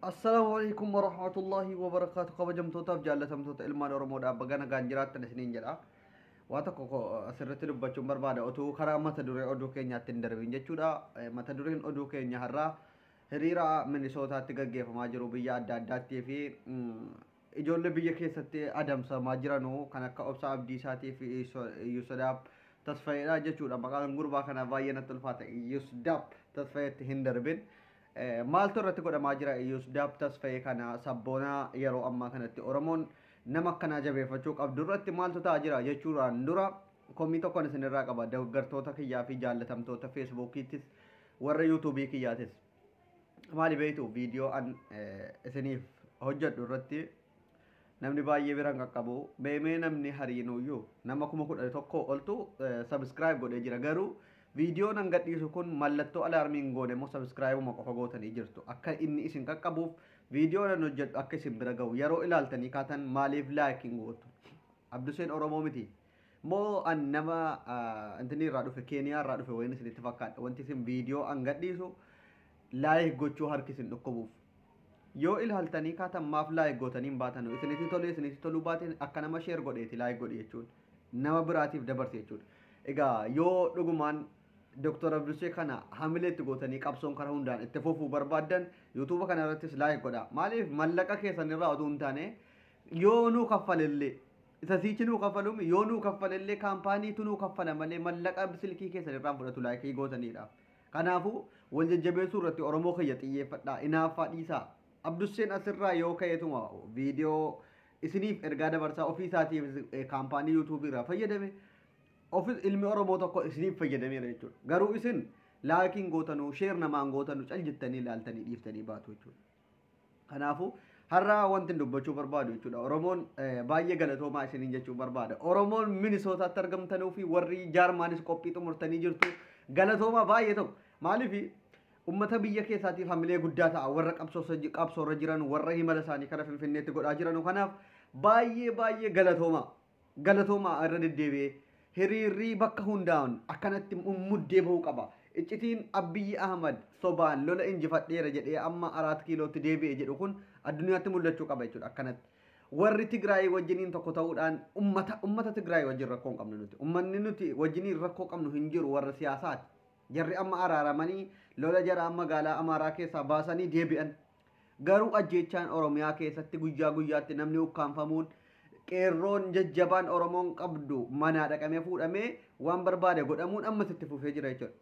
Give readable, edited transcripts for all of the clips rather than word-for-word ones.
Assalamualaikum warahmatullahi wabarakatuh. Kabajamtoota fi jaallatamtoota ilmaan Oromoodhaaf bagana gaanjiraattan isiniin jedha. Waa tokko asirratti dubbachuun barbaada otuu karaa mata duree oduu keenyaatti hin darbin jechuudha. Mata dureen oduu keenya har'aa hiriira Minisootaatti gaggeeffamaa jiru biyya adda addaattii fi ijoollee biyya keessatti adamsamaa jiranu kan akka Obsaa Abdiisaatii fi Yusudaaf Tasfayeedha jechuudha. Maqaan gurbaa kanaa baay'ee natti ulfaata. Yusudaaf Tasfayeetti hin darbin. Maaltu irratti godhamaa jira Yusudaaf Tasfayee kana sabboonaa yeroo ammaa kanatti Oromoon nama akkanaa jabeeffachuu qabdu irratti maaltu ta'aa jira jechuudhaan dura komii tokkoon isinirraa qaba deeggartoota kiyyaa fi jaallatamtoota feesbuukiittis warra yuutuubii kiyyaatis maali beektu viidiyoo an isiniif hojjedhu irratti namni baay'ee biraan qaqqabu meemee namni hariinuyyuu nama 11,000 oltu sabskiraayib godhee jira garuu viidiyoon an gadhiisu kun mallattoo alaarmiin goone moo sabskiraayibuma qofa gootanii jirtu akka inni isin qaqqabuuf viidiyoon an hojjedhu akka isin bira ga'u yeroo ilaaltanii kaatan maaliif laayikiin gootu Abduseen Oromoo miti moo an nama intini irraa dhufe Keeniyaa irraa dhufe wayin isinitti fakkaadha wanti isin viidiyoo an gadhiisu laayik gochuu harki isin dhukkubuuf yoo ilaaltanii kaatan maaf laayik gootanii hin baatanu isinitti toluu baateen akka nama sheer godheeti laayik godhe jechuun nama biraatiif dabarse jechuudha egaa yoo dhugumaan Dr. Abdusee kana hamileetti gootanii qabsoon karaa hundaan itti fufuu barbaaddan YouTube kana irrattis laayik godha. Maaliif mallaqa keessan irraa oduu hin taane yoo nuu kaffalellee isa siichi nuu kaffaluumi yoo nuu kaffalellee kaampaaniitu nuu kaffala malee mallaqa silkii keessan irraa fudhatu laayikii gootaniidha. Kanaafuu wal jajjabeessuu irratti Oromoo kiyya xiyyeeffadhaa inaaffaa dhiisaa. Abduseen asirraa yoo ka'eetuma viidiyoo isiniif ergaa dabarsaa ofii isaatiif kaampaanii YouTube irraa fayyadame ofis ilmi Oromoo tokko isiniif fayyadameera jechuudha. Garuu isin laakiin gootanu sheer namaan gootanu cal jettanii ilaaltanii dhiiftanii baatu jechuudha. Kanaafuu har'a wanti dubbachuu barbaadu jechuudha. Oromoon baay'ee galatoomaa isiniin jechuu barbaada. Oromoon Minisootaatti argamtanuu fi warri Jaarmaanis qophii xumurtanii jirtu galatoomaa baay'ee tokko. Maaliif ummata biyya keessaatiif hamilee guddaa ta'a warra qabsoorra jiran warra himala isaanii karaa Finfinneetti godhaa jiranu kanaaf baay'ee galatoomaa irra deddeebi'ee hiriirri bakka hundaan akkanatti muddee bahuu qaba. Iccitiin Abiyyi Ahmad sobaan lola injifadheera jedhee amma 4 kiilootti deebi'e jedhu kun addunyaatti mul'achuu qaba jechuudha akkanatti. Warri Tigraay wajjiniin tokko ta'uudhaan ummata Tigraay wajjin rakkoo hin qabnu nuti. Ummanni nuti wajjiniin rakkoo qabnu hin jiru warra siyaasaati. Jarri amma araaramanii lola jara magaalaa Amaaraa keessaa baasanii deebi'an. Garuu ajjeechaan Oromiyaa keessatti guyyaa guyyaatti namni ukkaanfamuun qeerroon jajjabaan Oromoon qabdu manaa dhaqamee fuudhamee waan barbaade godhamuun ammas itti fufee jira jechuudha.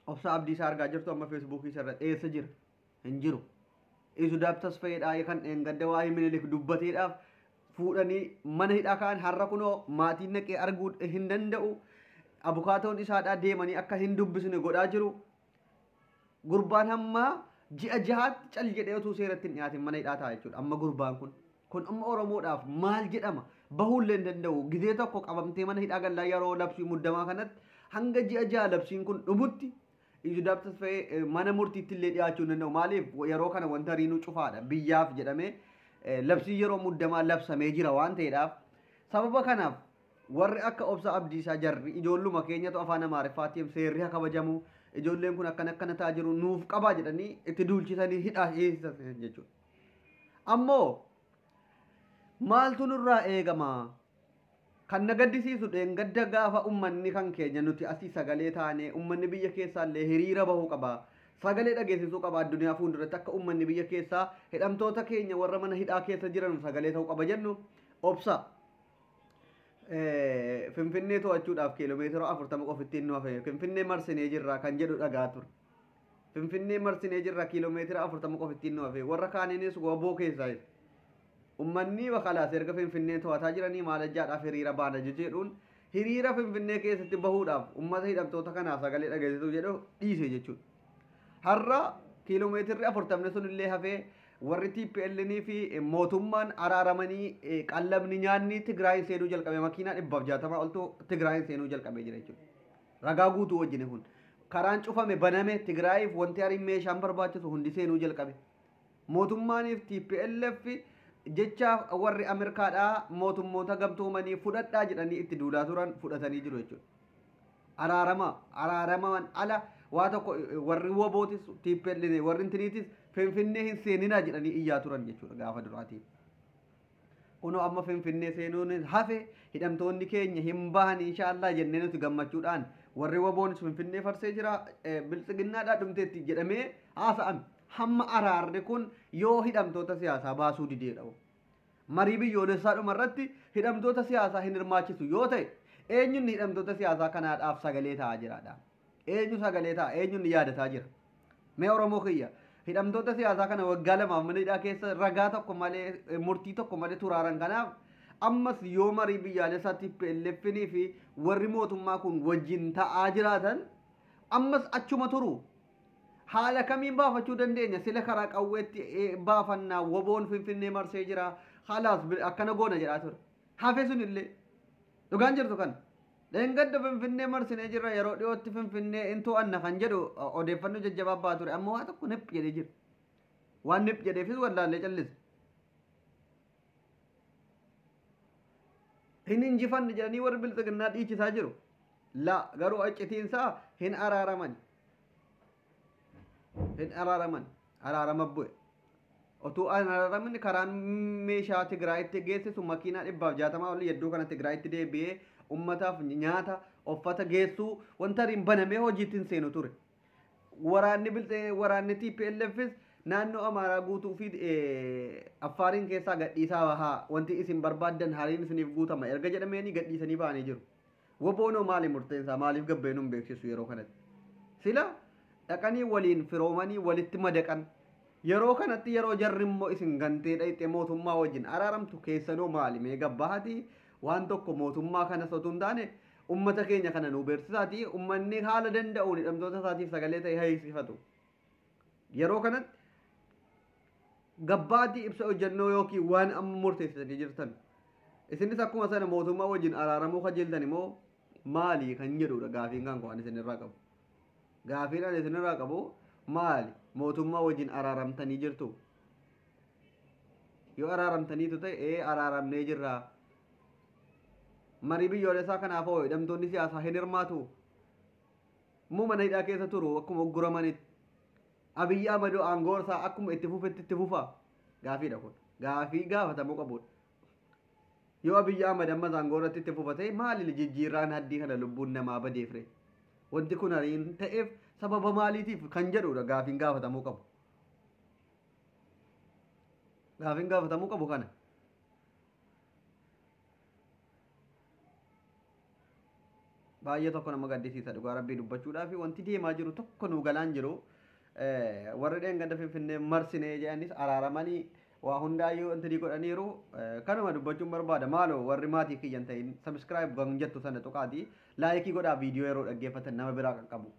Obsaa Abdiisaa argaa jirtu amma feesbuukii irratti eessa jira? Hin jiru. Yusudaaf Tasfayeedhaa kan dheengadda waa'ee Minilik dubbateedhaaf fuudhanii mana hidhaa kaan har'a kunoo maatiin naqee arguu hin danda'u. Abukaatoon isaadhaa deemanii akka hin dubbisne godhaa jiru. Gurbaan hamma ji'a jahaatti cal jedhee utuu seeratti hin dhiyaatin mana hidhaa ta'a jechuudha. Amma gurbaan kun amma Oromoodhaaf maal jedhama bahuullee hin danda'u gizee tokko qabamtee mana hidhaa gallaa yeroo labsii muddamaa kanatti hanga ji'a jaha labsiin kun dhumutti Yusudaaf Tasfayee mana murtiitti illee dhiyaachuu hin danda'u maaliif yeroo kana wanta riinuu cufaadha biyyaaf jedhamee labsii yeroo muddamaa labsamee jira waan ta'eedhaaf sababa kanaaf warri akka Obsaa Abdiisaa jarri ijoolluma keenyatu afaan Amaariffaatiin seerri haa kabajamu ijoolleen kun akkana ta'aa jiru nuuf qabaa jedhanii itti duulchisanii hidhaa eessisan jechuudha. Ammoo maaltu nurraa eegama kan na gaddisiisu dheengadda gaafa ummanni kan keenya nuti asii sagalee taane ummanni biyya keessaallee hiriira bahuu qaba sagalee dhageessisuu qaba addunyaa fuulduratti akka ummanni biyya keessaa hidhamtoota keenya warra mana hidhaa keessa jiran sagalee ta'uu qaba jennu obsa Finfinnee to'achuudhaaf kiiloomeetira 40 qofittiin nu hafe Finfinnee marsinee jirra kan jedhu dhagaa ture Finfinnee marsinee jirra kiiloomeetira 40 qofittiin nu hafe warra kaaniinis goboo keessaa ummanni bakalaas erga Finfinnee to'ataa jiranii maalajjaadhaaf hiriira baana jedhuun hiriira Finfinnee keessatti bahuudhaaf ummata hidhamtoota kanaaf sagalee dhageessisuu jedhu dhiise jechuudha. Har'a kiiloomeetirri 40 sun illee hafee warri TPLN fi mootummaan araaramanii qallabni nyaanni Tigraay seenuu jalqabe makiinaa 160 oltu Tigraay seenuu jalqabee jira jechuudha. Ragaa guutuu wajjin kun karaan cufame baname Tigraayiif wanti hariin meeshaan barbaachisu hundi seenuu jalqabe. Mootummaaniif TPLF jecha warri Ameerikaadhaa mootummoota gamtoomanii fudhadhaa jedhanii itti duulaa turan fudhatanii jiru jechuudha. Araaramaan ala waa tokko warri wobootis TPLN warri intiniitis finfinnee hin seeninaa jedhanii iyyaa turan jechuudha gaafa duraatiif. Kunoo amma finfinnee seenuun hafe hidhamtoonni keenya hin bahan inshaallah jennee nuti gammachuudhaan warri waboon finfinnee farsee jira biltsiginnaadhaa dhumteetti jedhamee haasa'ame. Hamma araarri kun yoo hidhamtoota siyaasaa baasuu dideedha. Marii biyyoolessaa dhumarratti hidhamtoota siyaasaa hin hirmaachisu yoo ta'e eenyuun hidhamtoota siyaasaa kanaadhaaf sagalee ta'aa jiraadha. Eenyu sagalee ta'a eenyuun yaadataa jira. Mee Oromoo kiyya hidhamtoota siyaasaa kana waggaa lamaaf manidhaa keessa ragaa tokko malee murtii tokko malee turaaran kanaaf ammas yoo marii biyyaalessaatti PLFnii fi warri mootummaa kun wajjin ta'aa jiraatan ammas achuma turu. Haala kamiin baafachuu dandeenya sila karaa qawweetti baafannaa waboon finfinnee marsee jira haalaas akkana goona jedhaa ture. Hafe sun illee dhugaan jirtu kan dheengadda finfinnee marsinee jirra yeroo dhiyootti finfinnee intuu anna kan jedhu odeeffannoo jajjabaabaa ture amma waa tokko nip jedhee jira. Waan nip jedheefis wallaallee callise. Hin injifanne jedhanii warri biltsiginnaa dhiichisaa jiru. La garuu accitiinsaa hin araaraman. Hin araarama bu'e. Otuu araaraman karaan meeshaa Tigraayitti geessisu makiinaa 160 olii hedduu kana Tigraayitti deebi'ee ummataaf nyaata uffata geessuu wanta riin banamee hojiitti seenu ture. Waraanni TPLFs naannoo Amaaraa guutuu fi Affaariin keessaa gadhiisaa bahaa wanti isin barbaaddan hariin isiniif guutama erga jedhameeni gadhiisanii ba'anii jiru. Waboonoo maali murteensaa maaliif gabbeenuun beeksisu yeroo kanatti. Sila dhaqanii waliin firoomanii walitti madaqan yeroo kanatti yeroo jarri immoo isin gantee dhayxee mootummaa wajjin araaramtu keessanoo maali mee gabbahati waan tokko mootummaa kana sotuun taane ummata keenya kana nu beeksisaati ummanni haala danda'uun hidhamtoota isaatiif sagalee ta'e hayisifatu yeroo kanatti gabbahati ibsa hojjannoo yookiin waan amma murteessitanii jirtan isinis akkuma sana mootummaa wajjin araaramuu kajeeltan immoo maali kan jedhudha gaafiin kan waan isinirraa qabu. Gaafiin ani isinirraa qabu maali mootummaa wajjin araaramtanii jirtu yoo araaramtaniitu ta'e araaramnee jirra marii biyyoolessaa kanaaf hoo hidhamtoonni siyaasaa hin hirmaatu muu mana hidhaa keessa turu akkuma ugguramanitti Abiyyi Ahmedoo aangoorsaa akkuma itti fufetti itti fufa gaafiidha kun gaafii gaafatamuu qabudha yoo Abiyyi Ahmed ammas aangoorratti itti fufate maali jijjiirraan haddii kana lubbuun namaa badeefre wanti kun hariin ta'eef sababa maaliitiif kan jedhudha gaafiin gaafatamuu qabu. Gaafiin gaafatamuu qabu kana. Baay'ee tokko nama gaddisiisa dhugaa rabbii dubbachuudhaaf wanti deemaa jiru tokko nu galaan jiru warri dheengadda finfinnee marsinee jedhanis araaramanii waa hundaayyuu wanti godhaniiru kanuma dubbachuun barbaada maaloo warri maatii kiyyan ta'in subscribe kan jettu sana tuqaati laayikii godhaa viidiyoo yeroo dhaggeeffatan nama biraa qaqqabu.